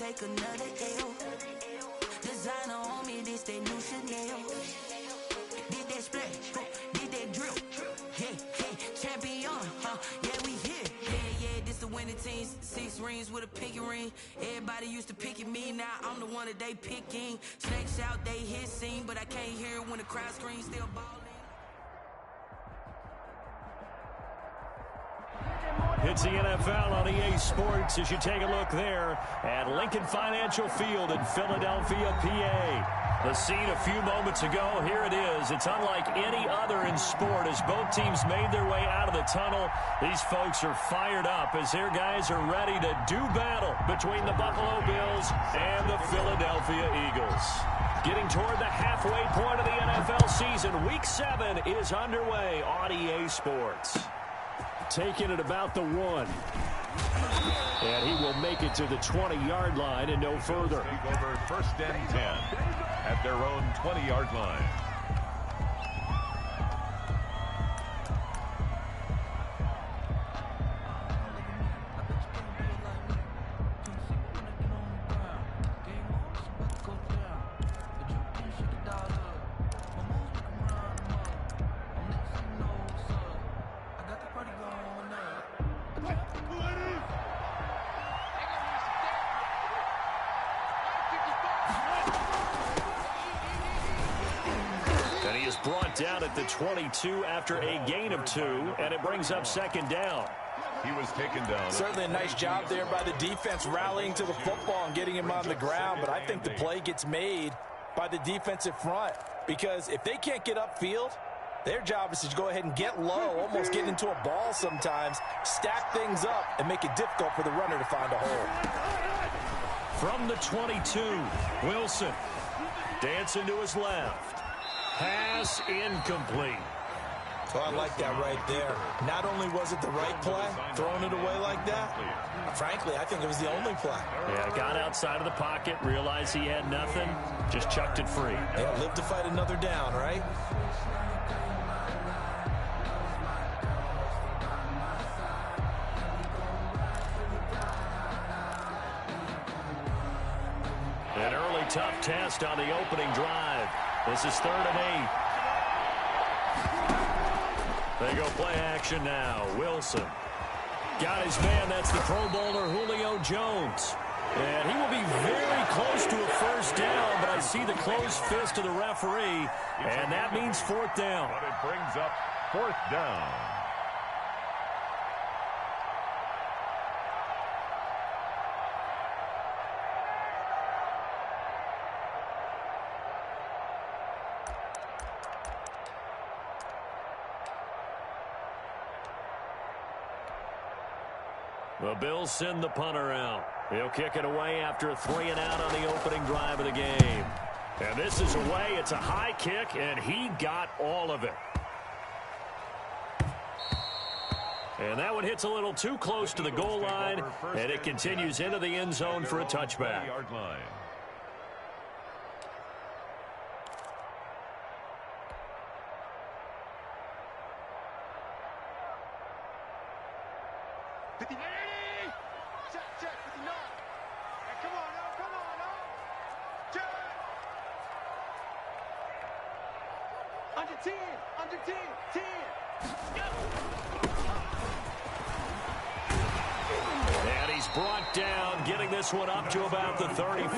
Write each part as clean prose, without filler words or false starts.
take another L. Designer on me, this that new Chanel. Did that splash, did that drill. Yeah, champion, yeah, we here. Yeah, this the winning team. 6 rings with a pinky ring. Everybody used to picking me, now I'm the one that they picking. Snakes out, they hissing, but I can't hear it when the crowd screams, still balling. It's the NFL on EA Sports as you take a look there at Lincoln Financial Field in Philadelphia, PA. The scene a few moments ago, here it is. It's unlike any other in sport as both teams made their way out of the tunnel. These folks are fired up as their guys are ready to do battle between the Buffalo Bills and the Philadelphia Eagles. Getting toward the halfway point of the NFL season, Week 7 is underway on EA Sports. Taking it about the 1. And he will make it to the 20-yard line and no further. Take over 1st and 10 at their own 20-yard line. Brought down at the 22 after a gain of 2, and it brings up 2nd down. He was taken down. Certainly a nice job there by the defense rallying to the football and getting him on the ground, but I think the play gets made by the defensive front because if they can't get upfield, their job is to go ahead and get low, almost get into a ball sometimes, stack things up, and make it difficult for the runner to find a hole. From the 22, Wilson dancing to his left. Pass incomplete. Oh, I like that right there. Not only was it the right play, throwing it away like that, frankly, I think it was the only play. Yeah, got outside of the pocket, realized he had nothing, just chucked it free. Yeah, live to fight another down, right? An early tough test on the opening drive. This is 3rd and 8. They go play action now. Wilson got his man. That's the Pro Bowler Julio Jones. And he will be very close to a 1st down, but I see the closed fist of the referee, and that means 4th down. But it brings up 4th down. The Bills send the punter out. He'll kick it away after a 3 and out on the opening drive of the game. And this is away. It's a high kick, and he got all of it. And that one hits a little too close to the goal line, and it continues into the end zone for a touchback. And he's brought down, getting this one up to about the 35.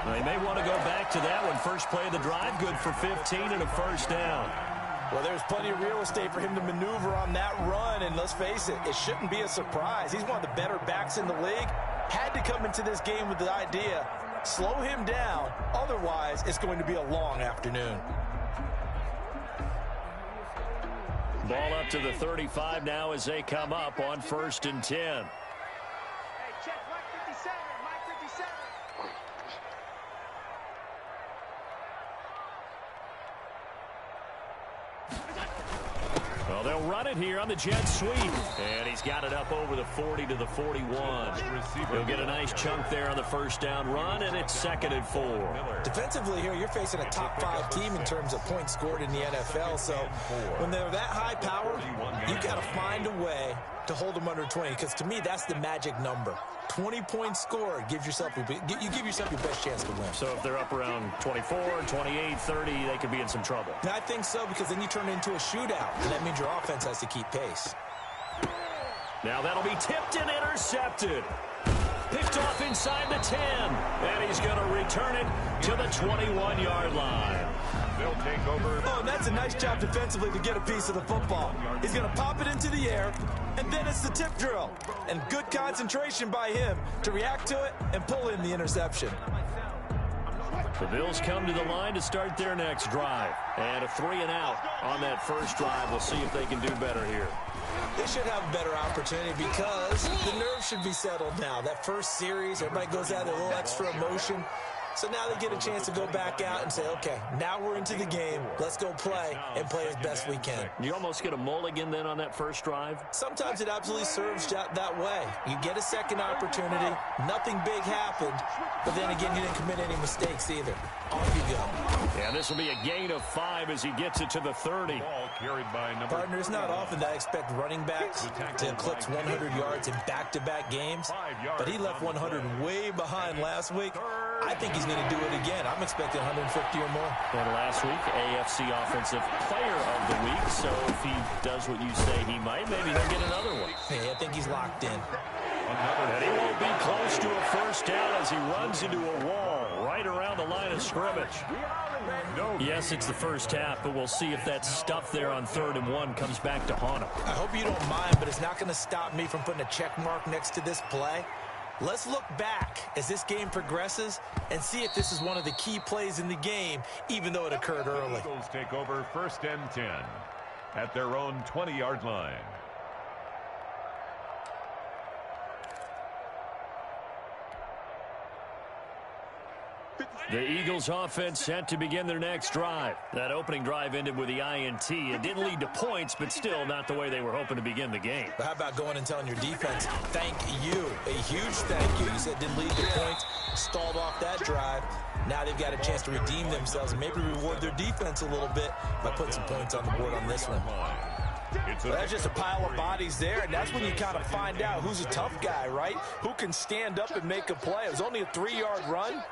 They may want to go back to that one. First play of the drive, good for 15 and a 1st down. Well, there's plenty of real estate for him to maneuver on that run, and let's face it, it shouldn't be a surprise. He's one of the better backs in the league. Had to come into this game with the idea, slow him down, otherwise it's going to be a long afternoon. Ball up to the 35 now as they come up on 1st and 10. Hey, check Mike 57, Mike 57. Well, they'll run it here on the jet sweep. And he's got it up over the 40 to the 41. He'll get a nice chunk there on the 1st down run, and it's 2nd and 4. Defensively here, you're facing a top 5 team in terms of points scored in the NFL. So when they're that high powered, you got to find a way to hold them under 20, because to me, that's the magic number. 20-point score gives yourself you give yourself your best chance to win. So if they're up around 24, 28, 30, they could be in some trouble. I think so, because then you turn it into a shootout, and that means your offense has to keep pace. Now that'll be tipped and intercepted. Picked off inside the 10. And he's going to return it to the 21-yard line. They'll take over. Oh, and that's a nice job defensively to get a piece of the football. He's going to pop it into the air, and then it's the tip drill. And good concentration by him to react to it and pull in the interception. The Bills come to the line to start their next drive. And a 3-and-out on that first drive. We'll see if they can do better here. They should have a better opportunity because the nerves should be settled now. That first series, everybody goes out with a little extra emotion. So now they get a chance to go back out and say, okay, now we're into the game. Let's go play and play as best we can. You almost get a mulligan then on that first drive? Sometimes it absolutely serves that way. You get a second opportunity. Nothing big happened. But then again, you didn't commit any mistakes either. Off you go. And this will be a gain of 5 as he gets it to the 30. Ball carried by number Partner, it's not often that I expect running backs to eclipse 100 yards in back-to-back games. But he left 100 way behind last week. I think he's going to do it again. I'm expecting 150 or more. And last week, AFC Offensive Player of the Week. So if he does what you say he might, maybe he'll get another one. Hey, I think he's locked in. And he won't be close to a first down as he runs into a wall right around the line of scrimmage. Yes, it's the first half, but we'll see if that stuff there on 3rd and 1 comes back to haunt him. I hope you don't mind, but it's not going to stop me from putting a check mark next to this play. Let's look back as this game progresses and see if this is one of the key plays in the game, even though it occurred early. Eagles take over 1st and 10 at their own 20-yard line. The Eagles offense set to begin their next drive. That opening drive ended with the INT. It didn't lead to points, but still not the way they were hoping to begin the game. But how about going and telling your defense, thank you, a huge thank you. You said didn't lead to points, stalled off that drive. Now they've got a chance to redeem themselves and maybe reward their defense a little bit by putting some points on the board on this one. Well, that's just a pile of bodies there, and that's when you kind of find out who's a tough guy, right? Who can stand up and make a play. It was only a 3-yard run.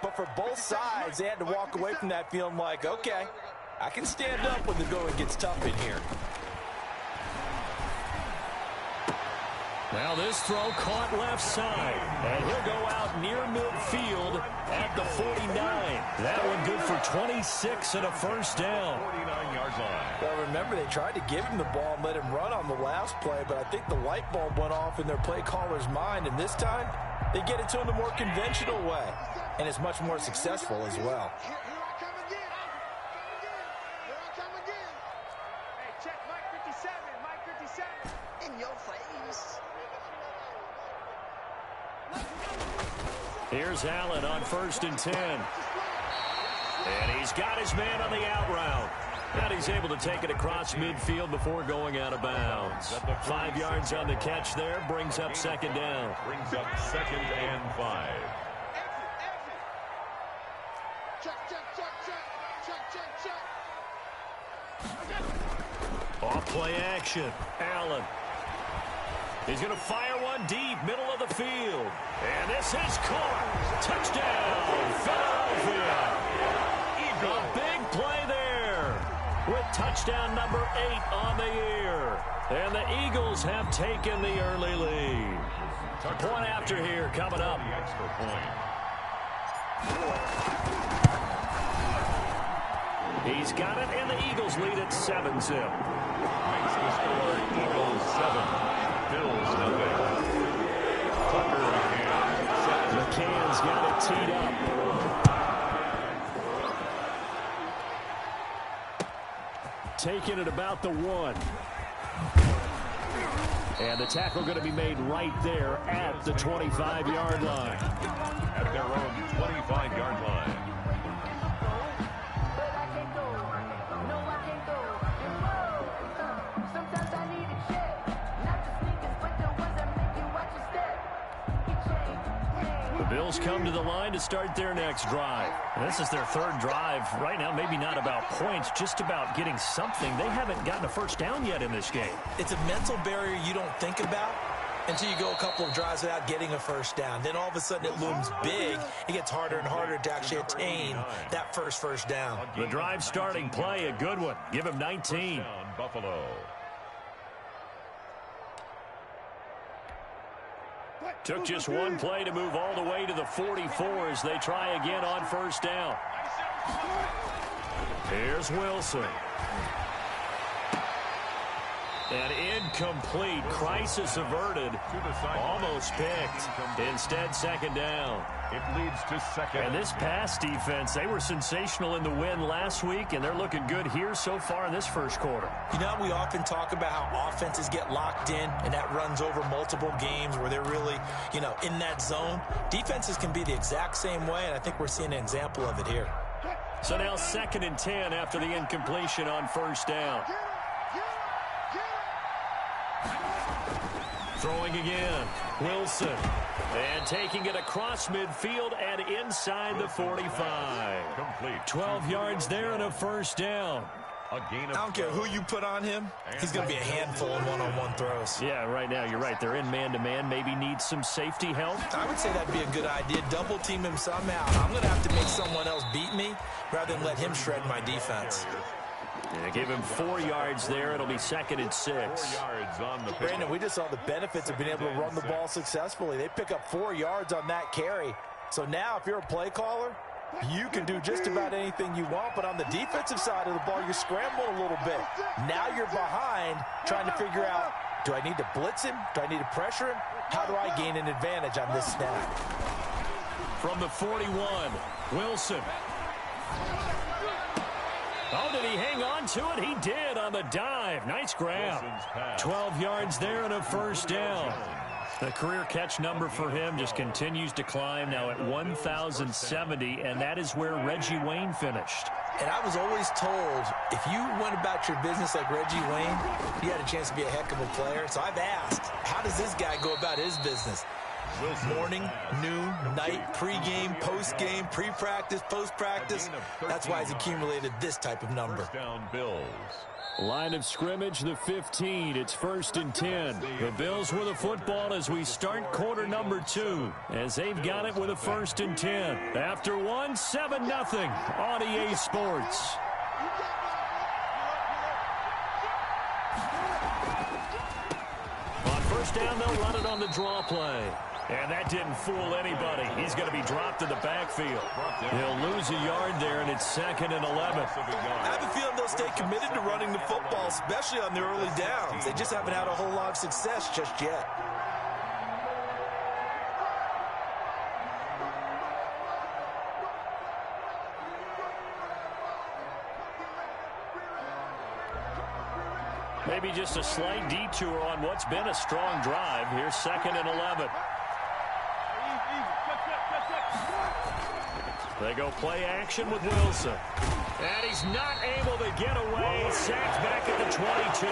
But for both sides, they had to walk away from that feeling like, okay, I can stand up when the going gets tough in here. Now this throw caught left side, and he'll go out near midfield at the 49. That one good for 26 and a first down. 49 yards line. Well, remember, they tried to give him the ball and let him run on the last play, but I think the light bulb went off in their play caller's mind, and this time they get it to him the more conventional way. And it's much more successful as well. Here I come again. Here I come again. Hey, check Mike 57. Mike 57. In your face. Here's Allen on 1st and 10. And he's got his man on the out route. And he's able to take it across midfield before going out of bounds. 5 yards on the catch there, brings up 2nd down. Brings up 2nd and 5. Off play action. Allen. He's going to fire one deep, middle of the field. And this is caught. Touchdown, Philadelphia. A big play there with touchdown number 8 on the year. And the Eagles have taken the early lead. Point after here coming up. Extra point. He's got it, and the Eagles lead at 7-0. Makes the score Eagles 7, Bills nothing. Tucker McCann. McCann's got it teed up. Taking it about the 1. And the tackle going to be made right there at the 25-yard line. At their own 25-yard line. Bills come to the line to start their next drive. And this is their 3rd drive. Right now, maybe not about points, just about getting something. They haven't gotten a first down yet in this game. It's a mental barrier you don't think about, until you go a couple of drives without getting a first down. Then all of a sudden it looms big. It gets harder and harder to actually attain that first down. The drive starting play, a good one. Give him 19. First down, Buffalo. Took just one play to move all the way to the 44 as they try again on first down. Here's Wilson. An incomplete, crisis averted, almost picked. Instead, second down. It leads to second. And this pass defense, they were sensational in the win last week, and they're looking good here so far in this first quarter. You know, we often talk about how offenses get locked in, and that runs over multiple games where they're really, in that zone. Defenses can be the exact same way, and I think we're seeing an example of it here. So now 2nd and 10 after the incompletion on first down. Throwing again, Wilson. And taking it across midfield and inside the 45. Complete. 12 yards there and a first down. A gain of I don't care who you put on him, he's going to be a handful in one-on-one throws. Yeah, right now, you're right. They're in man-to-man. Maybe need some safety help. I would say that'd be a good idea. Double team him somehow. I'm going to have to make someone else beat me rather than let him shred my defense. Yeah, give him 4 yards there. It'll be 2nd and 6. 4 yards on the Brandon, we just saw the benefits of being able to run the ball successfully. They pick up 4 yards on that carry. So now if you're a play caller, you can do just about anything you want, but on the defensive side of the ball, you're scrambling a little bit. Now you're behind trying to figure out, do I need to blitz him? Do I need to pressure him? How do I gain an advantage on this snap? From the 41, Wilson. Oh, did he hang on to it? He did on the dive. Nice grab. 12 yards there and a first down. The career catch number for him just continues to climb, now at 1,070, and that is where Reggie Wayne finished. And I was always told, if you went about your business like Reggie Wayne, you had a chance to be a heck of a player. So I've asked, how does this guy go about his business? Morning, noon, night, pregame, postgame, pre-practice, post-practice. That's why he's accumulated this type of number. First down, Bills. Line of scrimmage, the 15. It's 1st and 10. The Bills with the football as we start quarter number 2. As they've got it with a 1st and 10. After 1, 7-0 on EA Sports. On first down, they'll run it on the draw play. And that didn't fool anybody. He's going to be dropped in the backfield. He'll lose a yard there, and it's 2nd and 11. I have a feeling they'll stay committed to running the football, especially on the early downs. They just haven't had a whole lot of success just yet. Maybe just a slight detour on what's been a strong drive. Here's 2nd and 11. They go play action with Wilson. And he's not able to get away. Sacked back at the 22.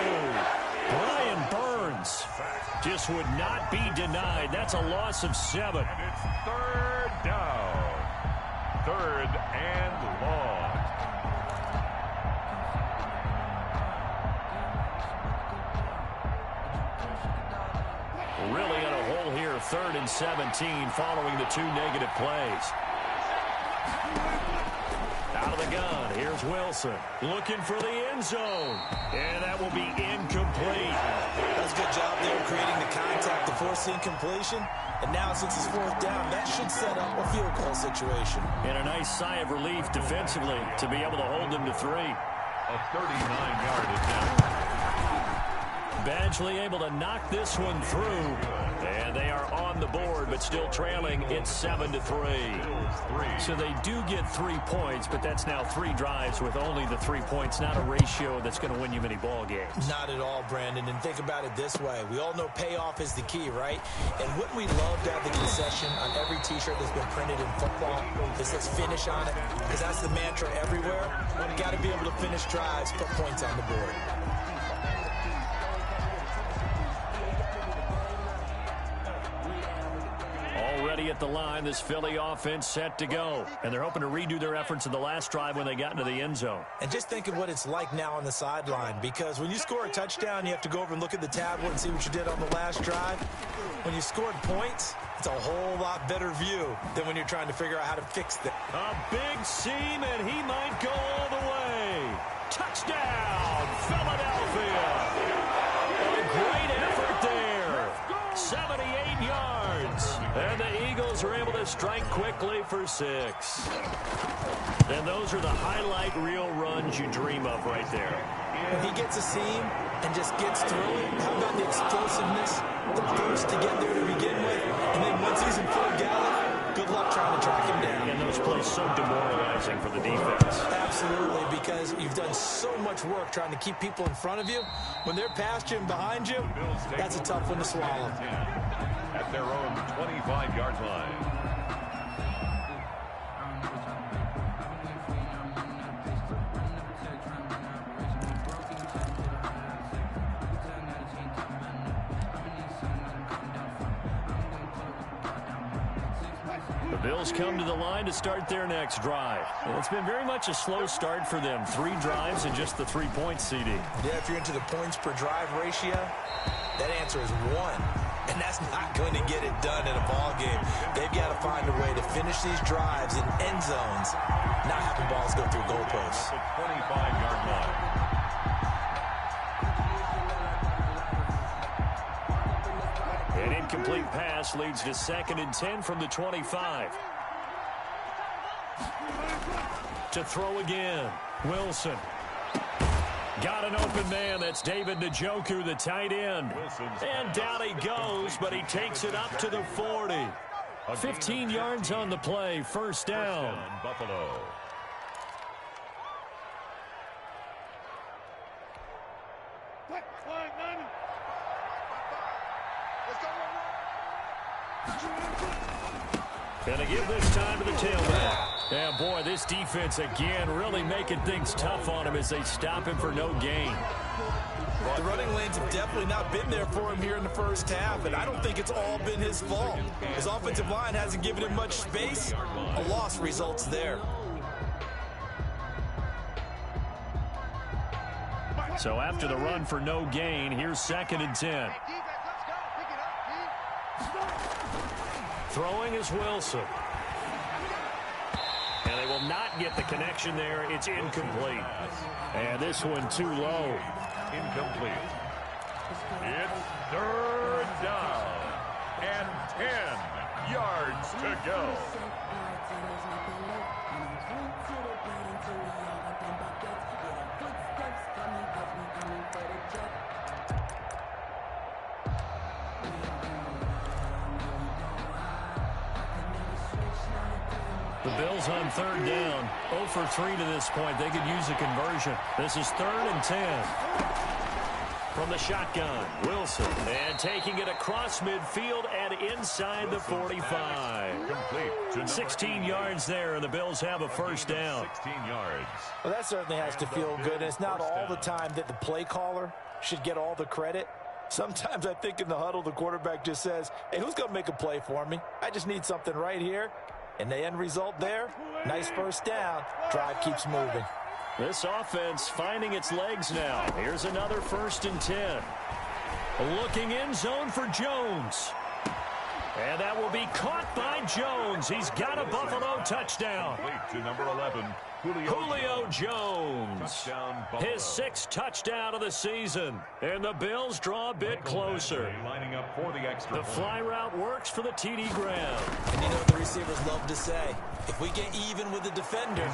Brian Burns just would not be denied. That's a loss of 7. And it's 3rd down. 3rd and long. Really in a hole here, 3rd and 17 following the 2 negative plays. Out of the gun, here's Wilson. Looking for the end zone. And that will be incomplete. That's a good job there creating the contact to force the incompletion. And now since it's 4th down, that should set up a field goal situation. And a nice sigh of relief defensively to be able to hold them to 3. A 39-yard attempt. Badgley able to knock this one through. And they are on the board, but still trailing. It's 7-3. So they do get 3 points, but that's now 3 drives with only the 3 points. Not a ratio that's going to win you many ball games. Not at all, Brandon. And think about it this way. We all know payoff is the key, right? And wouldn't we love to have the concession on every T-shirt that's been printed in football that says finish on it? Because that's the mantra everywhere. You've got to be able to finish drives, put points on the board. ready at the line. This Philly offense set to go. And they're hoping to redo their efforts in the last drive when they got into the end zone. And just think of what it's like now on the sideline, because when you score a touchdown, you have to go over and look at the tablet and see what you did on the last drive. When you scored points, it's a whole lot better view than when you're trying to figure out how to fix it. A big seam, and he might go all the way. Touchdown, Philadelphia. A great effort there. 78 yards. And the Eagles are able to strike quickly for 6. And those are the highlight reel runs you dream of right there. When he gets a seam and just gets through it, how about the explosiveness, the burst to get there to begin with, and then once he's in full gallop, good luck trying to track him down. And those plays so demoralizing for the defense. Absolutely, because you've done so much work trying to keep people in front of you. When they're past you and behind you, that's a tough one to swallow. At their own 25-yard line. The Bills come to the line to start their next drive. And it's been very much a slow start for them. 3 drives and just the 3-point CD. Yeah, if you're into the points per drive ratio, that answer is 1. And that's not going to get it done in a ball game. They've got to find a way to finish these drives in end zones, not having balls go through goalposts. At the 25-yard line. An incomplete pass leads to 2nd and 10 from the 25. To throw again. Wilson. Got an open man. That's David Njoku, the tight end. And down he goes, but he takes it up to the 40. 15 yards on the play. First down. Buffalo. And to give this time to the tailback. And boy, this defense again really making things tough on him as they stop him for no gain. The running lanes have definitely not been there for him here in the first half, and I don't think it's all been his fault. His offensive line hasn't given him much space. A loss results there. So after the run for no gain, here's 2nd and 10. Throwing is Wilson. And they will not get the connection there. It's incomplete. And this one too low. Incomplete. It's 3rd down and 10 yards to go. The Bills on 3rd down. 0 for 3 to this point. They could use a conversion. This is 3rd and 10. From the shotgun, Wilson. And taking it across midfield and inside the 45. 16 yards there, and the Bills have a first down. 16 yards. Well, that certainly has to feel good. And it's not all the time that the play caller should get all the credit. Sometimes I think in the huddle, the quarterback just says, hey, who's going to make a play for me? I just need something right here. And the end result there, nice first down. Drive keeps moving. This offense finding its legs now. Here's another 1st and 10. Looking in zone for Jones. And that will be caught by Jones. He's got a Buffalo touchdown. To number 11, Julio Jones. His 6th touchdown of the season. And the Bills draw a bit closer. Lining up for the extra. The fly route works for the TD ground. And you know what the receivers love to say? If we get even with the defender,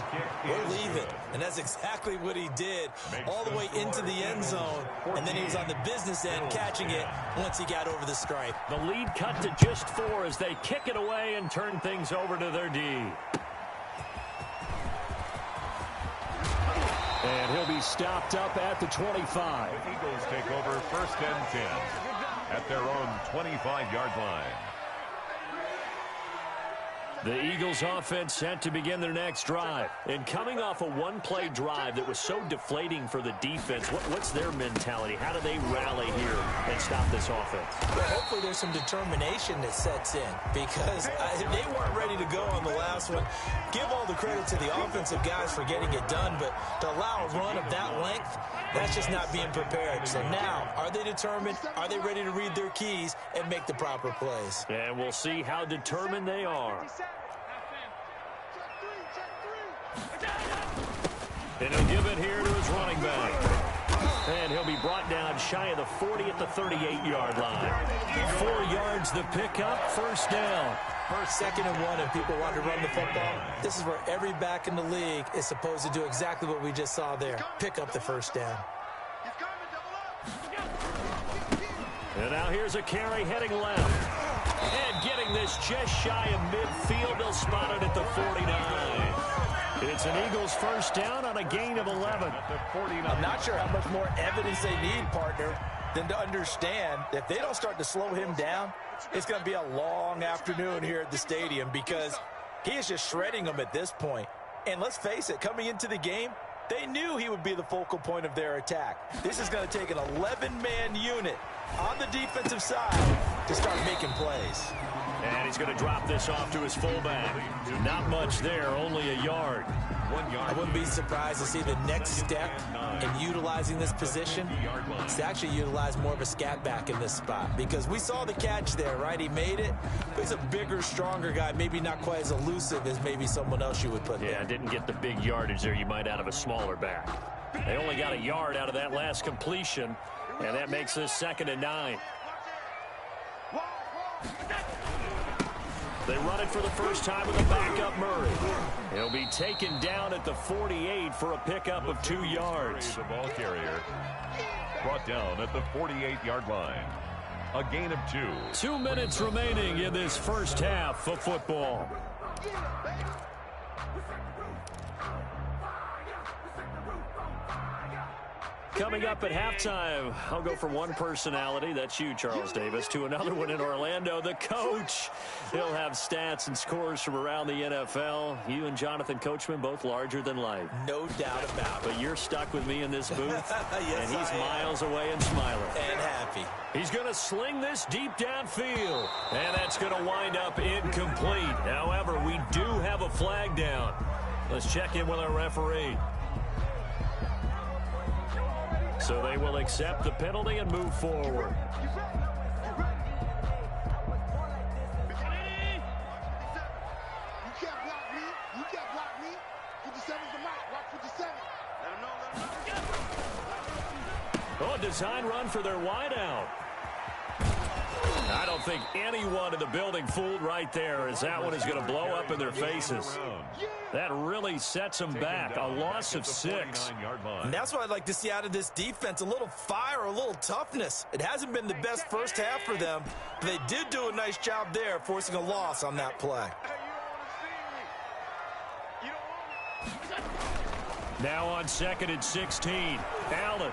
we're leaving. And that's exactly what he did, all the way into the end zone. And then he was on the business end catching it once he got over the stripe. The lead cut to just 4 as they kick it away and turn things over to their D. And he'll be stopped up at the 25. The Eagles take over 1st and 10 at their own 25-yard line. The Eagles offense set to begin their next drive. And coming off a one-play drive that was so deflating for the defense, what's their mentality? How do they rally here and stop this offense? Well, hopefully there's some determination that sets in because they weren't ready to go on the last one. Give all the credit to the offensive guys for getting it done, but to allow a run of that length, that's just not being prepared. So now, are they determined? Are they ready to read their keys and make the proper plays? And we'll see how determined they are. And he'll give it here to his running back. And he'll be brought down shy of the 40 at the 38-yard line. 4 yards the pickup, first down. First, second, and 1, and people want to run the football. This is where every back in the league is supposed to do exactly what we just saw there. Pick up the first down. And now here's a carry heading left. And getting this just shy of midfield. They'll spot it at the 49. It's an Eagles first down on a gain of 11. I'm not sure how much more evidence they need, partner, than to understand that if they don't start to slow him down, it's going to be a long afternoon here at the stadium because he is just shredding them at this point. And let's face it, coming into the game, they knew he would be the focal point of their attack. This is going to take an 11-man unit on the defensive side to start making plays. And he's going to drop this off to his fullback. Not much there, only a yard. 1 yard. I wouldn't be surprised to see the next step in utilizing this position is to actually utilize more of a scat back in this spot because we saw the catch there, right? He made it. But he's a bigger, stronger guy, maybe not quite as elusive as maybe someone else you would put there. Yeah, didn't get the big yardage there you might out of a smaller back. They only got a yard out of that last completion, and that makes this 2nd and 9. They run it for the first time with a backup Murray. He'll be taken down at the 48 for a pickup of 2 yards. The ball carrier brought down at the 48-yard line. A gain of 2. 2 minutes remaining in this first half of football. Coming up at halftime, I'll go from one personality, that's you, Charles Davis, to another one in Orlando, the coach. He'll have stats and scores from around the NFL. You and Jonathan Coachman, both larger than life. No doubt about it. But you're stuck with me in this booth, Yes, and he's miles away and smiling. And happy. He's going to sling this deep downfield, and that's going to wind up incomplete. However, we do have a flag down. Let's check in with our referee. So they will accept the penalty and move forward. You can't block me. You can't block me. 57's the mic. Watch 57. Let him know. Oh, design run for their wideout. I don't think anyone in the building fooled right there, as that one is going to blow up in their faces. That really sets them back. A loss of 6. And that's what I'd like to see out of this defense. A little fire, a little toughness. It hasn't been the best first half for them, but they did do a nice job there, forcing a loss on that play. Now on 2nd and 16. Allen.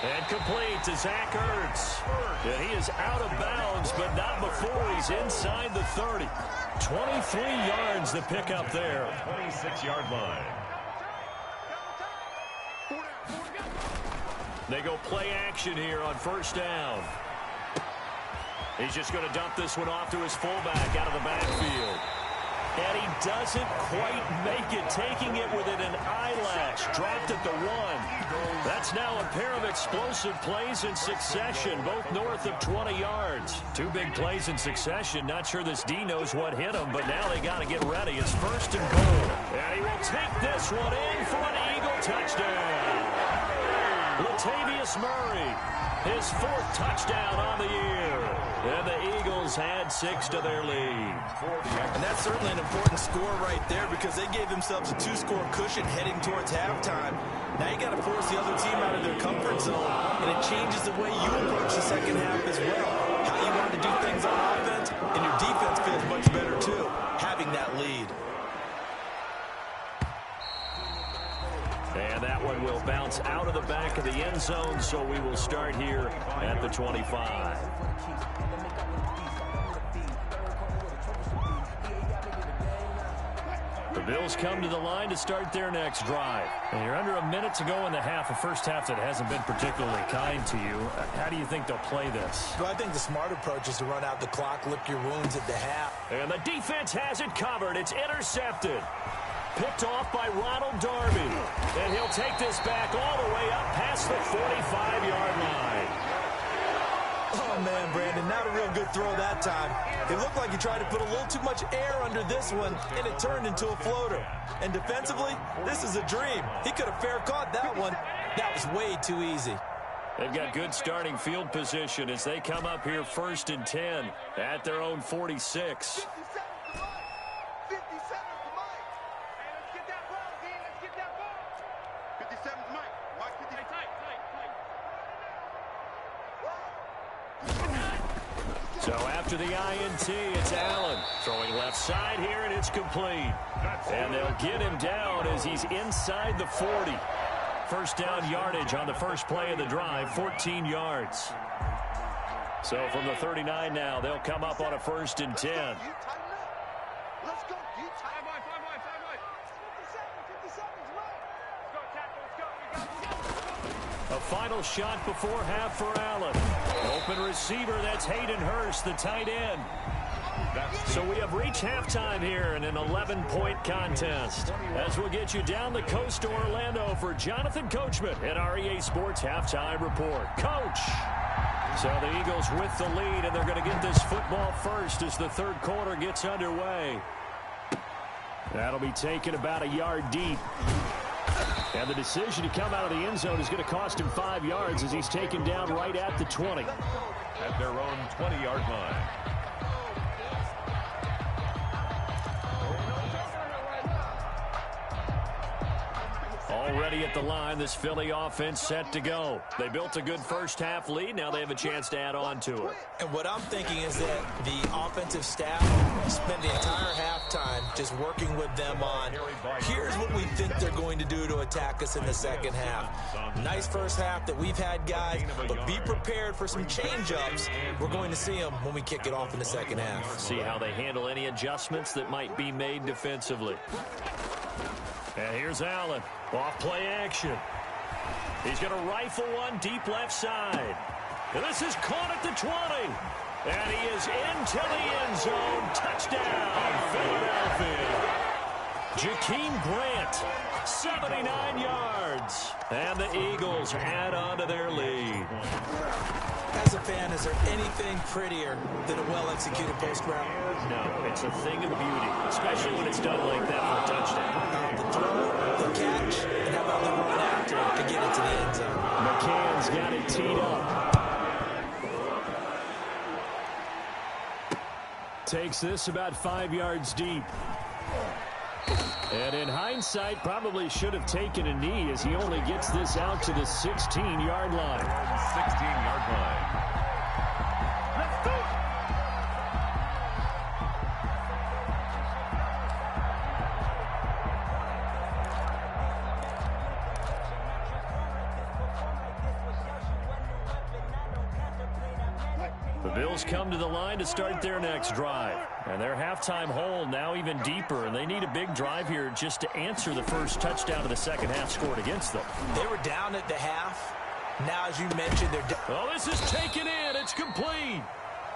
And complete to Zach Ertz. And he is out of bounds, but not before he's inside the 30. 23 yards to pick up there. 26-yard line. They go play action here on first down. He's just going to dump this one off to his fullback out of the backfield. And he doesn't quite make it, taking it within an eyelash. Dropped at the 1. That's now a pair of explosive plays in succession, both north of 20 yards. 2 big plays in succession. Not sure this D knows what hit him, but now they got to get ready. It's 1st and goal. And he will take this one in for an Eagle touchdown. Latavius Murray, his 4th touchdown on the year. And the Eagles had 6 to their lead. And that's certainly an important score right there because they gave themselves a 2-score cushion heading towards halftime. Now you got to force the other team out of their comfort zone, and it changes the way you approach the second half as well. How you want to do things on offense, and your defense feels much better too, having that lead. And that one will bounce out of the back of the end zone, so we will start here at the 25. Bills come to the line to start their next drive. And you're under a minute to go in the half, a first half that hasn't been particularly kind to you. How do you think they'll play this? Well, I think the smart approach is to run out the clock, lick your wounds at the half. And the defense has it covered. It's intercepted. Picked off by Ronald Darby. And he'll take this back all the way up past the 45-yard line. Oh, man, Brandon, not a real good throw that time. It looked like he tried to put a little too much air under this one, and it turned into a floater. And defensively, this is a dream. He could have fair caught that one. That was way too easy. They've got good starting field position as they come up here 1st and 10 at their own 46. So after the INT, it's Allen throwing left side here, and it's complete. And they'll get him down as he's inside the 40. First down yardage on the first play of the drive, 14 yards. So from the 39 now, they'll come up on a 1st and 10. Let's go. A final shot before half for Allen. Open receiver, that's Hayden Hurst, the tight end. So we have reached halftime here in an 11-point contest. As we'll get you down the coast to Orlando for Jonathan Coachman at our EA Sports Halftime Report. Coach! So the Eagles with the lead, and they're going to get this football first as the third quarter gets underway. That'll be taken about a yard deep. And the decision to come out of the end zone is going to cost him 5 yards as he's taken down right at the 20. At their own 20-yard line. Already at the line, this Philly offense set to go. They built a good first half lead. Now they have a chance to add on to it. And what I'm thinking is that the offensive staff spent the entire halftime just working with them on, here's what we think they're going to do to attack us in the second half. Nice first half that we've had, guys, but be prepared for some change-ups. We're going to see them when we kick it off in the second half. See how they handle any adjustments that might be made defensively. And here's Allen. Off play action. He's going to rifle one deep left side. And this is caught at the 20. And he is into the end zone. Touchdown, Philadelphia. Jakeem Grant, 79 yards. And the Eagles add on to their lead. As a fan, is there anything prettier than a well-executed post route? No, it's a thing of beauty, especially when it's done like that for a touchdown. The throw, the catch, and how about the run after to get it to the end zone? McCann's got it teed up. Takes this about 5 yards deep. And in hindsight, probably should have taken a knee as he only gets this out to the 16-yard line. 16-yard line. Let's do it. The Bills come to the line to start their next drive. And their halftime hole now even deeper, and they need a big drive here just to answer the first touchdown of the second half scored against them. They were down at the half. Now, as you mentioned, they're down. Oh, this is taken in. It's complete.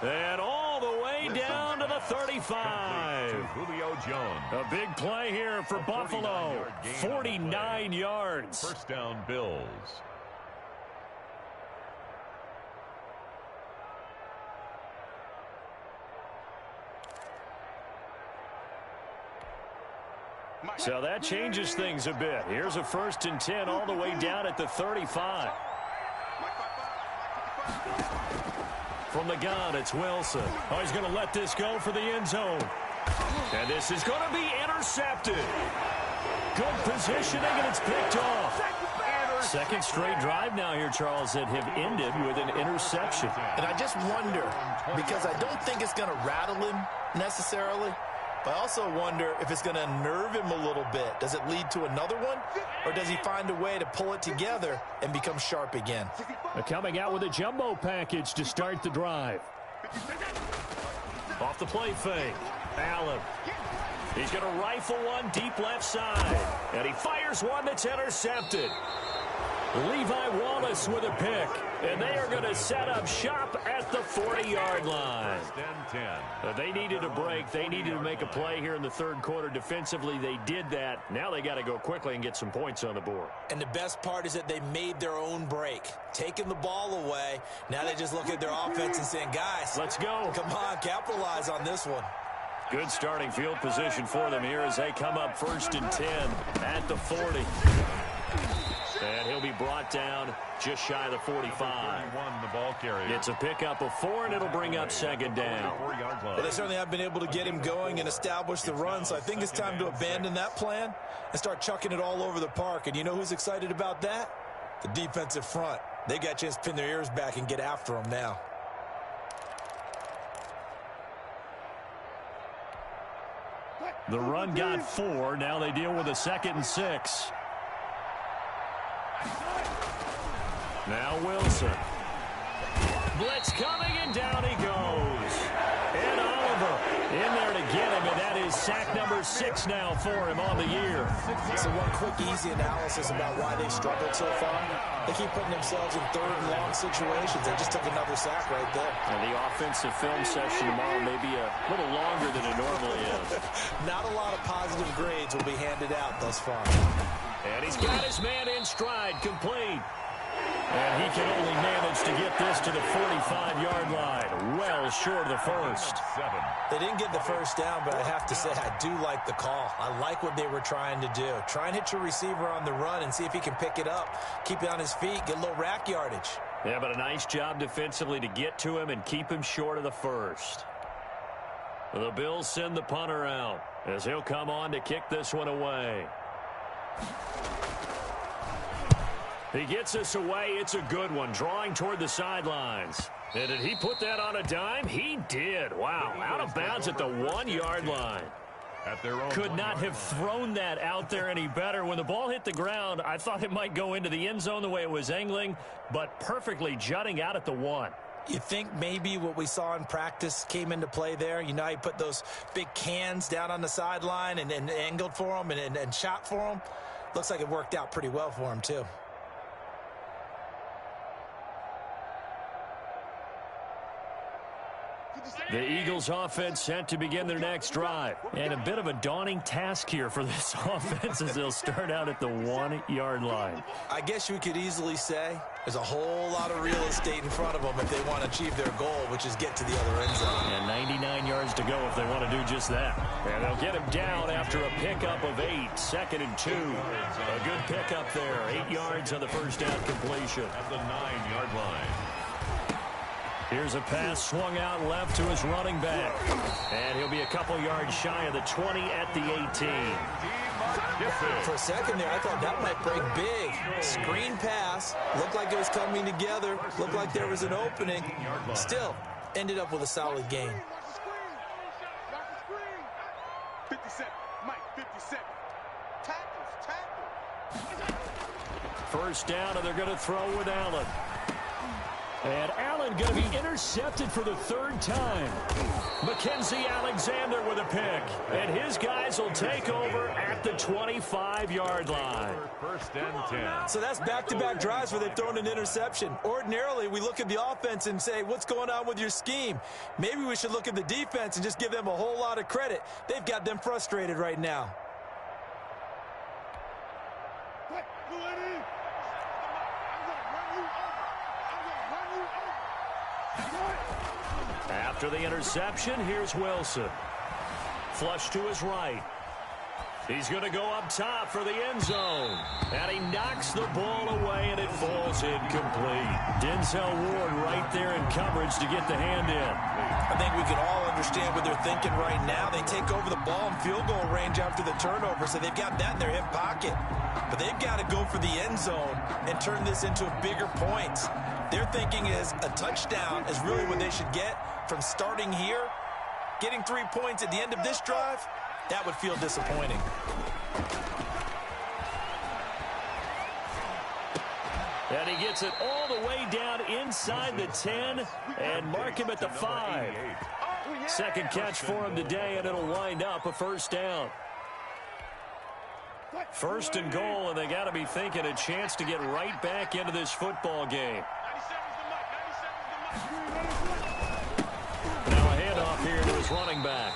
And all the way down to the 35. Julio Jones. A big play here for Buffalo. 49 yards. First down, Bills. So that changes things a bit. Here's a 1st and 10 all the way down at the 35. From the gun, it's Wilson. Oh, he's going to let this go for the end zone. And this is going to be intercepted. Good positioning, and it's picked off. Second straight drive now here, Charles, that have ended with an interception. And I just wonder, because I don't think it's going to rattle him necessarily, but I also wonder if it's going to nerve him a little bit. Does it lead to another one, or does he find a way to pull it together and become sharp again? They're coming out with a jumbo package to start the drive. Off the play fake. Allen. He's going to rifle one deep left side. And he fires one that's intercepted. Levi Wallace with a pick. And they are going to set up shop at the 40-yard line. They needed a break. They needed to make a play here in the third quarter. Defensively, they did that. Now they got to go quickly and get some points on the board. And the best part is that they made their own break. Taking the ball away. Now they just look at their offense and saying, guys, let's go. Come on, capitalize on this one. Good starting field position for them here as they come up 1st and 10 at the 40. And he'll be brought down just shy of the 45. The ball carrier. It's a pickup of 4, and it'll bring up 2nd down. Well, they certainly have been able to get him going and establish the run, so I think it's time to abandon that plan and start chucking it all over the park. And you know who's excited about that? The defensive front. They got a chance to pin their ears back and get after him now. The run got 4. Now they deal with a 2nd and 6. Now Wilson. Blitz coming, and down he goes. And Oliver in there to get him, and that is sack number 6 now for him on the year. So one quick, easy analysis about why they've struggled so far. They keep putting themselves in 3rd and long situations. They just took another sack right there. And the offensive film session tomorrow may be a little longer than it normally is. Not a lot of positive grades will be handed out thus far. And he's got his man in stride, complete. And he can only manage to get this to the 45-yard line, well short of the first. They didn't get the first down, but I have to say I do like the call. I like what they were trying to do. Try and hit your receiver on the run and see if he can pick it up, keep it on his feet, get a little rack yardage. Yeah, but a nice job defensively to get to him and keep him short of the first. The Bills send the punter out as he'll come on to kick this one away. He gets us away. It's a good one. Drawing toward the sidelines. And did he put that on a dime? He did. Wow. Out of bounds at the 1-yard line. Could not have thrown that out there any better. When the ball hit the ground, I thought it might go into the end zone the way it was angling, but perfectly jutting out at the 1. You think maybe what we saw in practice came into play there? You know, he put those big cans down on the sideline and angled for him and shot for him. Looks like it worked out pretty well for him, too. The Eagles offense set to begin their next drive. And a bit of a daunting task here for this offense as they'll start out at the 1-yard line. I guess you could easily say there's a whole lot of real estate in front of them if they want to achieve their goal, which is get to the other end zone. And 99 yards to go if they want to do just that. And they'll get him down after a pickup of 8, 2nd and 2. A good pickup there, 8 yards on the first down completion. At the 9-yard line. Here's a pass swung out left to his running back. And he'll be a couple yards shy of the 20 at the 18. For a second there, I thought that might break big. Screen pass. Looked like it was coming together. Looked like there was an opening. Still, ended up with a solid gain. 57. Mike, 57. Tackles. First down, and they're going to throw with Allen. And Allen going to be intercepted for the 3rd time. Mackenzie Alexander with a pick. And his guys will take over at the 25-yard line. 1st and 10. So that's back-to-back drives where they've thrown an interception. Ordinarily, we look at the offense and say, what's going on with your scheme? Maybe we should look at the defense and just give them a whole lot of credit. They've got them frustrated right now. After the interception, here's Wilson. Flush to his right. He's going to go up top for the end zone. And he knocks the ball away, and it falls incomplete. Denzel Ward right there in coverage to get the hand in. I think we can all understand what they're thinking right now. They take over the ball in field goal range after the turnover, so they've got that in their hip pocket. But they've got to go for the end zone and turn this into bigger points. Their thinking is a touchdown is really what they should get from starting here. Getting 3 points at the end of this drive, that would feel disappointing. And he gets it all the way down inside the 10 and mark him at the 5. Second catch for him today, and it'll wind up a first down. First and goal, and they got to be thinking a chance to get right back into this football game. Now a handoff here to his running back.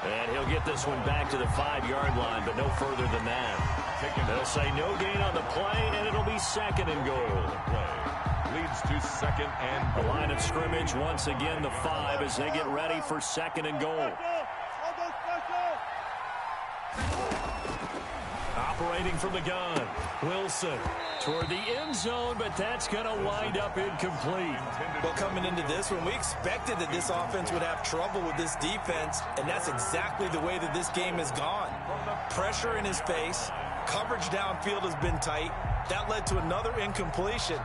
And he'll get this one back to the 5-yard line, but no further than that. They'll say no gain on the play, and it'll be second and goal. Leads to second and goal. The line of scrimmage once again the 5 as they get ready for second and goal. Operating from the gun, Wilson toward the end zone, but that's going to wind up incomplete. Well, coming into this one, we expected that this offense would have trouble with this defense, and that's exactly the way that this game has gone. Pressure in his face, coverage downfield has been tight. That led to another incompletion.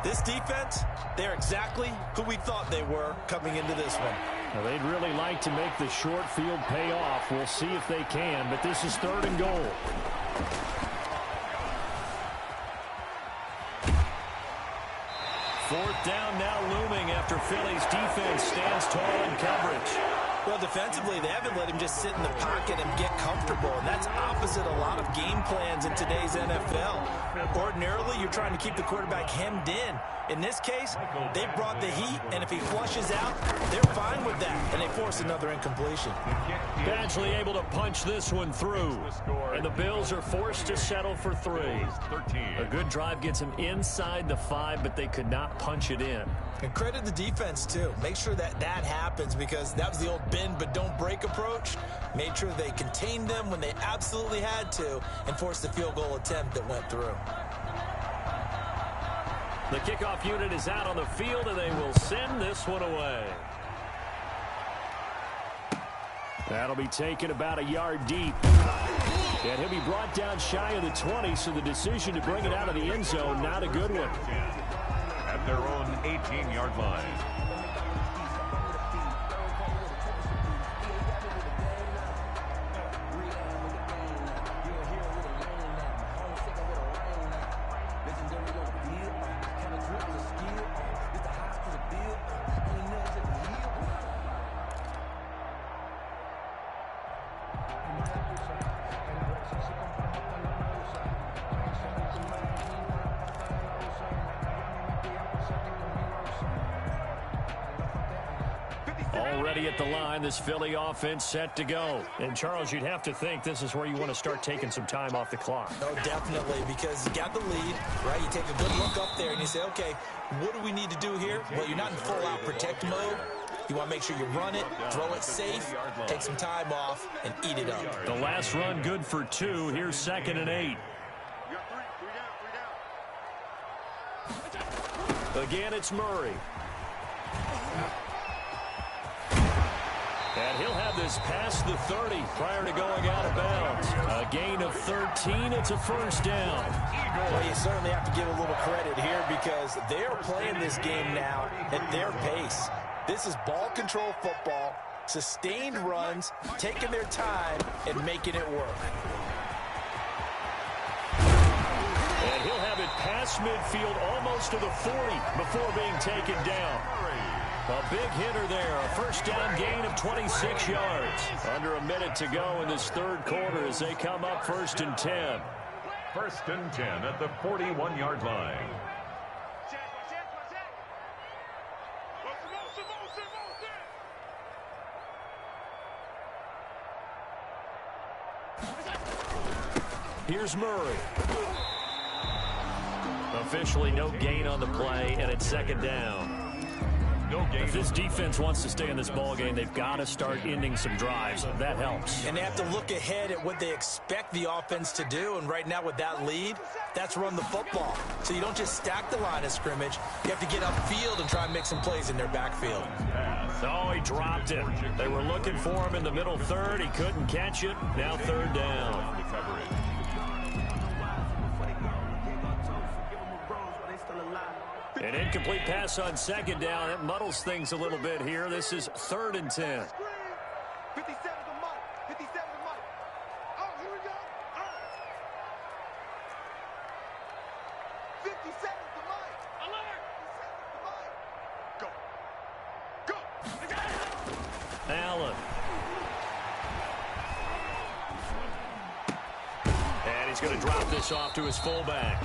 This defense, they're exactly who we thought they were coming into this one. Well, they'd really like to make the short field pay off. We'll see if they can, but this is third and goal. Fourth down now looming after Philly's defense stands tall in coverage. Well, defensively, they haven't let him just sit in the pocket and get comfortable, and that's opposite a lot of game plans in today's NFL. Ordinarily, you're trying to keep the quarterback hemmed in. In this case, they brought the heat, and if he flushes out, they're fine with that, and they force another incompletion. Badgley able to punch this one through, and the Bills are forced to settle for 3. A good drive gets them inside the 5, but they could not punch it in. And credit the defense, too. Make sure that that happens, because that was the old bend but don't break approach. Made sure they contained them when they absolutely had to and forced the field goal attempt that went through. The kickoff unit is out on the field, and they will send this one away. That'll be taken about a yard deep. And he'll be brought down shy of the 20, so the decision to bring it out of the end zone, not a good one. At their own 18-yard line. Already at the line, this Philly offense set to go. And, Charles, you'd have to think this is where you want to start taking some time off the clock. Oh, definitely, because you got the lead, right? You take a good look up there and you say, okay, what do we need to do here? Well, you're not in full-out protect mode. You want to make sure you run it, throw it safe, take some time off, and eat it up. The last run good for 2. Here's second and 8. Again, it's Murray. And he'll have this past the 30 prior to going out of bounds. A gain of 13. It's a first down. Well, you certainly have to give a little credit here because they're playing this game now at their pace. This is ball control football, sustained runs, taking their time, and making it work. And he'll have it past midfield almost to the 40 before being taken down. A big hitter there, a first down gain of 26 yards. Under a minute to go in this third quarter as they come up first and 10. First and 10 at the 41-yard line. Here's Murray. Officially no gain on the play, and it's second down. If this defense wants to stay in this ballgame, they've got to start ending some drives. That helps. And they have to look ahead at what they expect the offense to do. And right now with that lead, that's run the football. So you don't just stack the line of scrimmage. You have to get upfield and try and make some plays in their backfield. Oh, he dropped it. They were looking for him in the middle third. He couldn't catch it. Now third down. An incomplete pass on second down. That muddles things a little bit here. This is third and 10. 57 to Mike. 57 to Mike. Oh, here we go. 57 to Mike. Alert. 57 to Mike. Go. Go. He's going to drop this off to his fullback.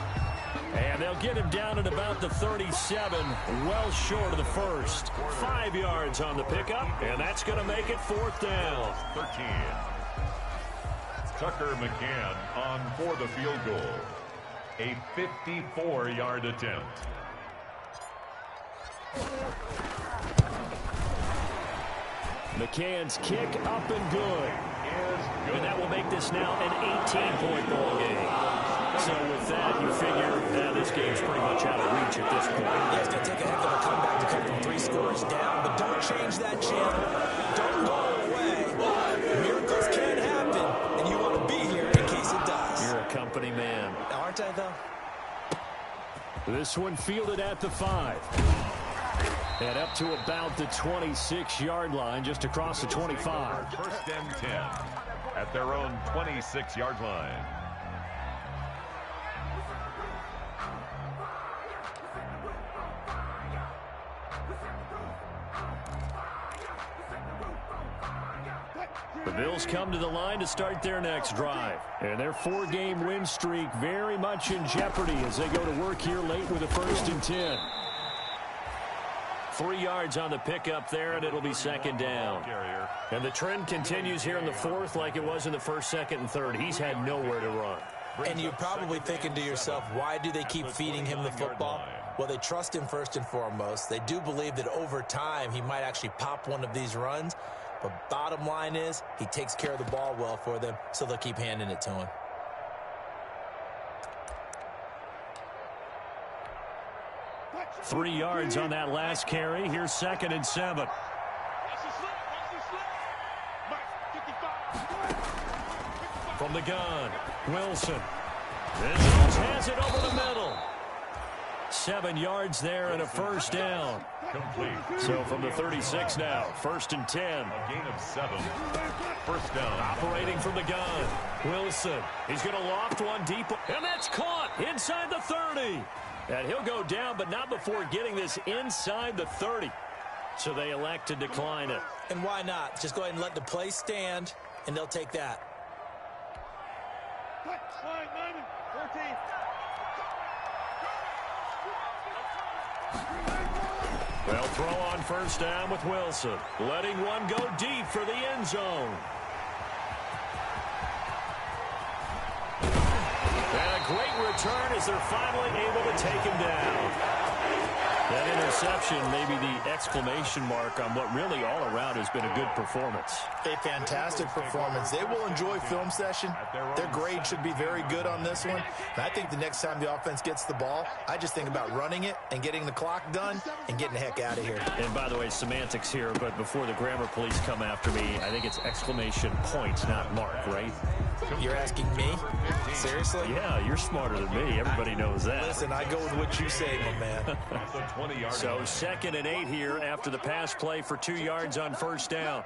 And they'll get him down at about the 37, well short of the first. 5 yards on the pickup, and that's going to make it 4th down. 13. Tucker McCann on for the field goal. A 54-yard attempt. McCann's kick up and good. And that will make this now an 18-point ball game. So with that, you figure this game's pretty much out of reach at this point. Yeah, it's going to take a heck of a comeback to come from 3 scores down, but don't change that, champ. Don't go away. Miracles can happen, and you want to be here in case it does. You're a company man. Aren't I, though? This one fielded at the 5. And up to about the 26-yard line, just across the 25. 1st and 10 at their own 26-yard line. The Bills come to the line to start their next drive. And their 4-game win streak very much in jeopardy as they go to work here late with a 1st and 10. 3 yards on the pickup there, and it'll be 2nd down. And the trend continues here in the 4th like it was in the 1st, 2nd, and 3rd. He's had nowhere to run. And you're probably thinking to yourself, why do they keep feeding him the football? Well, they trust him first and foremost. They do believe that over time he might actually pop one of these runs. But bottom line is, he takes care of the ball well for them, so they'll keep handing it to him. Three yards on that last carry. Here's 2nd and 7. From the gun, Wilson. This has it over the middle. 7 yards there and a 1st down. Complete. So from the 36 now, 1st and 10. A gain of 7. 1st down. Operating from the gun, Wilson. He's going to loft one deep, and that's caught inside the 30. And he'll go down, but not before getting this inside the 30. So they elect to decline it. And why not? Just go ahead and let the play stand, and they'll take that. They'll throw on 1st down with Wilson. Letting one go deep for the end zone. And a great return as they're finally able to take him down. That interception may be the exclamation mark on what really all around has been a good performance. A fantastic performance. They will enjoy film session. Their grade should be very good on this one. And I think the next time the offense gets the ball, I just think about running it and getting the clock done and getting the heck out of here. And by the way, semantics here, but before the grammar police come after me, I think it's exclamation point, not mark, right? You're asking me? Seriously? Yeah, you're smarter than me. Everybody knows that. Listen, I go with what you say, my man. So 2nd and 8 here after the pass play for 2 yards on 1st down.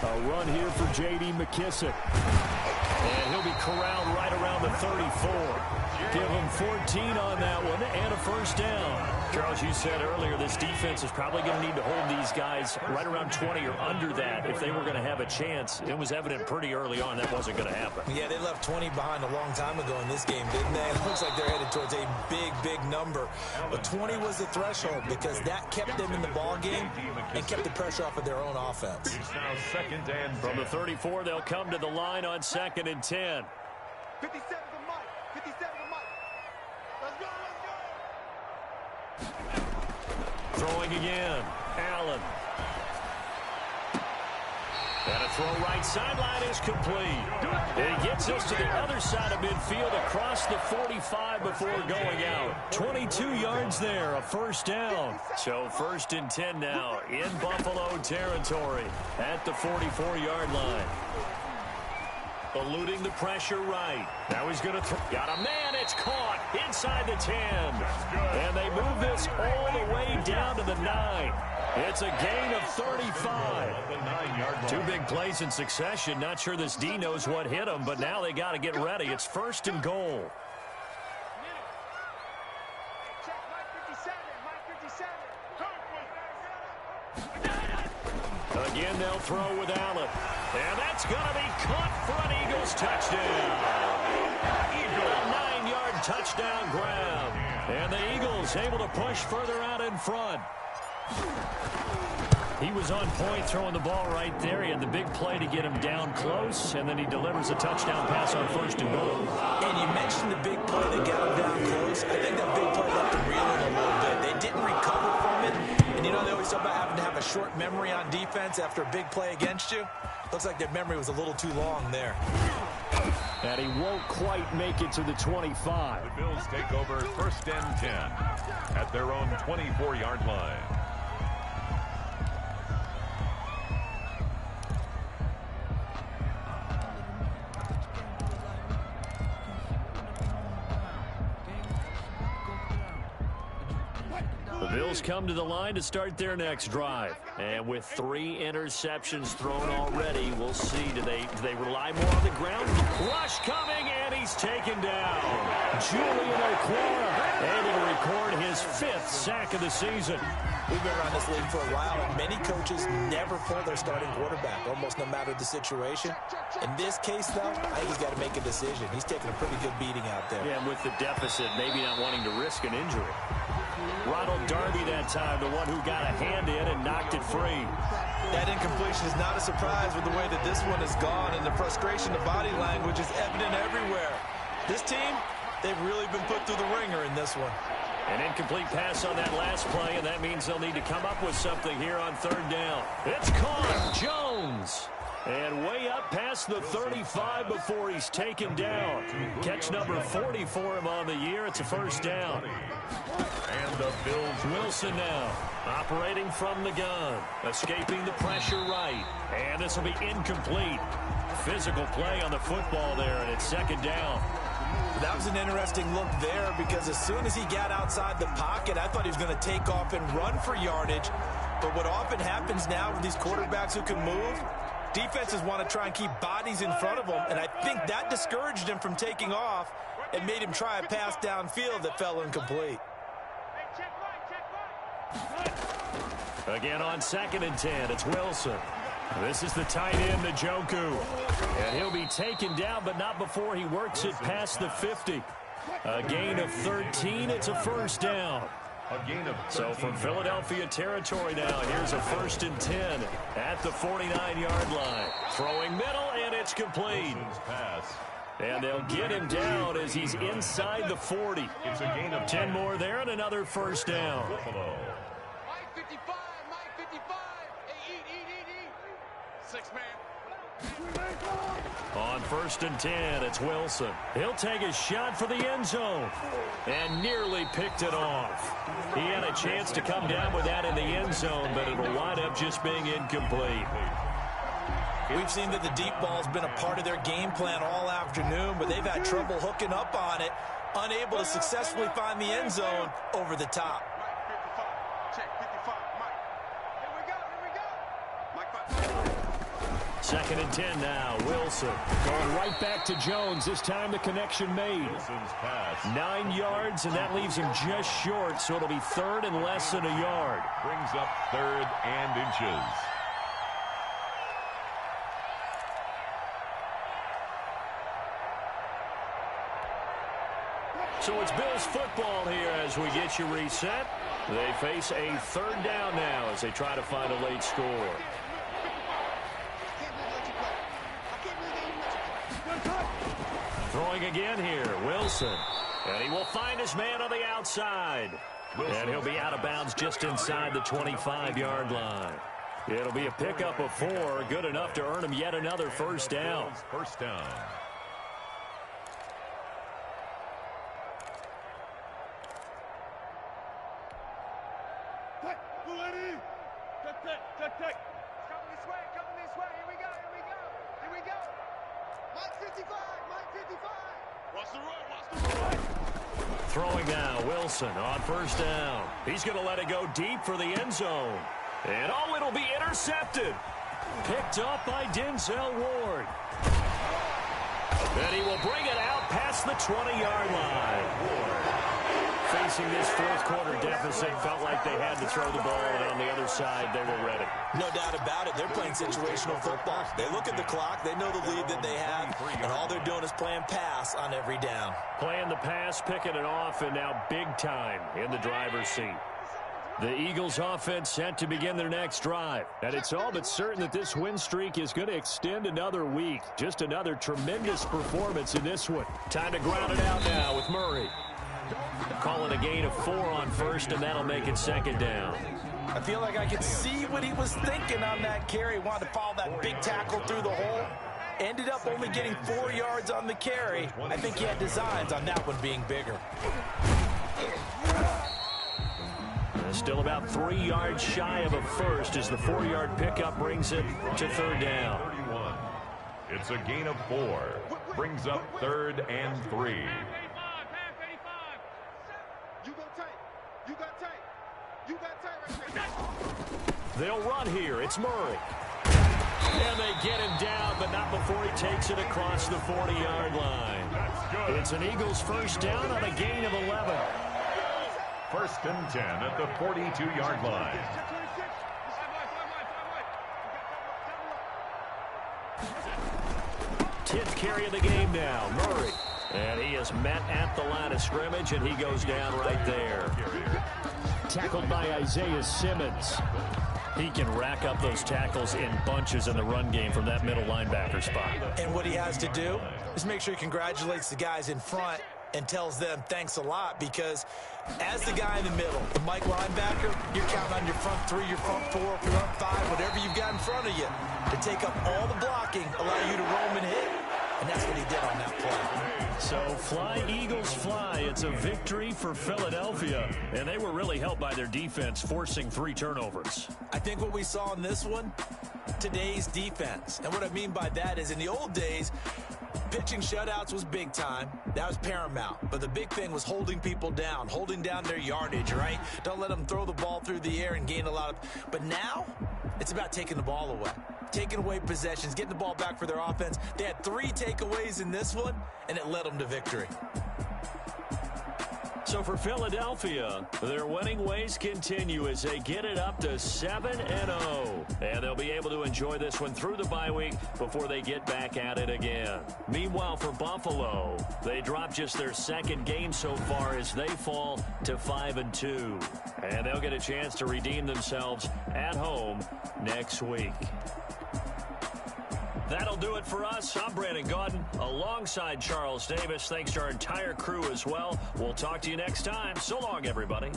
A run here for J.D. McKissick. And he'll be corralled right around the 34. Give him 14 on that one and a 1st down. Charles, you said earlier this defense is probably going to need to hold these guys right around 20 or under that if they were going to have a chance. It was evident pretty early on that wasn't going to happen. Yeah, they left 20 behind a long time ago in this game, didn't they? It looks like they're headed towards a big, big number. But 20 was the threshold because that kept them in the ball game and kept the pressure off of their own offense. It's now 2nd and 10. From the 34, they'll come to the line on 2nd and 10. 57 to Mike. 57 to Mike. Let's go, let's go. Throwing again. Allen. And a throw right sideline is complete. It gets us to the other side of midfield across the 45 before going out. 22 yards there, a 1st down. So 1st and 10 now in Buffalo territory at the 44-yard line. Eluding the pressure right. Now he's going to throw. Got a man. It's caught inside the 10. And they move this all the way down to the 9. It's a gain of 35. 2 big plays in succession. Not sure this D knows what hit him, but now they got to get ready. It's 1st and goal. Check Mike 57. Mike 57. Again, they'll throw with Allen. And that's going to be caught for an Eagles touchdown. A 9-yard touchdown grab. And the Eagles able to push further out in front. He was on point throwing the ball right there. He had the big play to get him down close, and then he delivers a touchdown pass on 1st and goal. And you mentioned the big play that got him down close. I think that big play left him reeling a little bit. They didn't recover from it. And you know, they always talk about having to have a short memory on defense after a big play against you. Looks like their memory was a little too long there. And he won't quite make it to the 25. The Bills take over 1st and 10 at their own 24-yard line. The Bills come to the line to start their next drive. And with 3 interceptions thrown already, we'll see. Do they rely more on the ground? Rush coming, and he's taken down. Julian Okwara able to record his 5th sack of the season. We've been around this league for a while, and many coaches never pull their starting quarterback, almost no matter the situation. In this case, though, I think he's got to make a decision. He's taking a pretty good beating out there. Yeah, and with the deficit, maybe not wanting to risk an injury. Ronald Darby that time, the one who got a hand in and knocked it free. That incompletion is not a surprise with the way that this one has gone, and the frustration of body language is evident everywhere. This team, they've really been put through the ringer in this one. An incomplete pass on that last play, and that means they'll need to come up with something here on 3rd down. It's caught. Jones. And way up past the 35 before he's taken down. Catch number 40 for him on the year. It's a 1st down. And the Bills. Wilson now operating from the gun. Escaping the pressure right. And this will be incomplete. Physical play on the football there, and it's 2nd down. That was an interesting look there because as soon as he got outside the pocket, I thought he was going to take off and run for yardage. But what often happens now with these quarterbacks who can move, defenses want to try and keep bodies in front of them, and I think that discouraged him from taking off and made him try a pass downfield that fell incomplete. Again on 2nd and 10, it's Wilson. This is the tight end, Njoku. And he'll be taken down, but not before he works it past the 50. A gain of 13, it's a 1st down. So from Philadelphia territory now, here's a 1st and 10 at the 49-yard line. Throwing middle, and it's complete. And they'll get him down as he's inside the 40. It's a gain of 10 more there and another 1st down. Mike 55, Mike 55. Hey, eat. 6-man. On 1st and 10, it's Wilson. He'll take a shot for the end zone and nearly picked it off. He had a chance to come down with that in the end zone, but it'll wind up just being incomplete. We've seen that the deep ball's been a part of their game plan all afternoon, but they've had trouble hooking up on it, unable to successfully find the end zone over the top. Check 55, Mike. Here we go. Mike 2nd and 10 now. Wilson going right back to Jones. This time the connection made. 9 yards, and that leaves him just short, so it'll be 3rd and less than a yard. Brings up 3rd and inches. So it's Bills football here as we get you reset. They face a 3rd down now as they try to find a late score. Throwing again here, Wilson. And he will find his man on the outside. And he'll be out of bounds just inside the 25-yard line. It'll be a pickup of 4, good enough to earn him yet another 1st down. 1st down. Coming this way. Here we go. Mike 55, Mike 55. Watch the run. Throwing now, Wilson on 1st down. He's going to let it go deep for the end zone. And it'll be intercepted. Picked up by Denzel Ward. And he will bring it out past the 20-yard line. facing this fourth quarter deficit, felt like they had to throw the ball, and on the other side, they were ready. No doubt about it. They're playing situational football. They look at the clock. They know the lead that they have, and all they're doing is playing pass on every down. Playing the pass, picking it off, and now big time in the driver's seat. The Eagles offense set to begin their next drive. And it's all but certain that this win streak is going to extend another week. Just another tremendous performance in this one. Time to ground it out now with Murray. Calling a gain of 4 on first, and that'll make it second down. I feel like I could see what he was thinking on that carry. Wanted to follow that big tackle through the hole. Ended up only getting 4 yards on the carry. I think he had designs on that one being bigger. Still about 3 yards shy of a first as the 4-yard pickup brings it to third down. 31. It's a gain of 4. Brings up 3rd and 3. You go tight. You got tight. You got tight right there. They'll run here. It's Murray. And they get him down, but not before he takes it across the 40-yard line. It's an Eagles first down on a gain of 11. 1st and 10 at the 42-yard line. Tenth carry of the game now, Murray. And he is met at the line of scrimmage, and he goes down right there. Tackled by Isaiah Simmons. He can rack up those tackles in bunches in the run game from that middle linebacker spot. And what he has to do is make sure he congratulates the guys in front and tells them thanks a lot, because as the guy in the middle, the Mike linebacker, you're counting on your front 3, your front 4, your front 5, whatever you've got in front of you to take up all the blocking, allow you to roam and hit. And that's what he did on that play. So fly, Eagles, fly. It's a victory for Philadelphia. And they were really helped by their defense, forcing 3 turnovers. I think what we saw in this one, today's defense. And what I mean by that is in the old days, pitching shutouts was big time. That was paramount. But the big thing was holding people down, holding down their yardage, right? Don't let them throw the ball through the air and gain a lot of... But now, it's about taking the ball away. Taking away possessions, getting the ball back for their offense. They had 3 takeaways in this one, and it led them to victory. So for Philadelphia, their winning ways continue as they get it up to 7-0. And they'll be able to enjoy this one through the bye week before they get back at it again. Meanwhile, for Buffalo, they drop just their 2nd game so far as they fall to 5-2. And they'll get a chance to redeem themselves at home next week. That'll do it for us. I'm Brandon Gaudin alongside Charles Davis. Thanks to our entire crew as well. We'll talk to you next time. So long, everybody.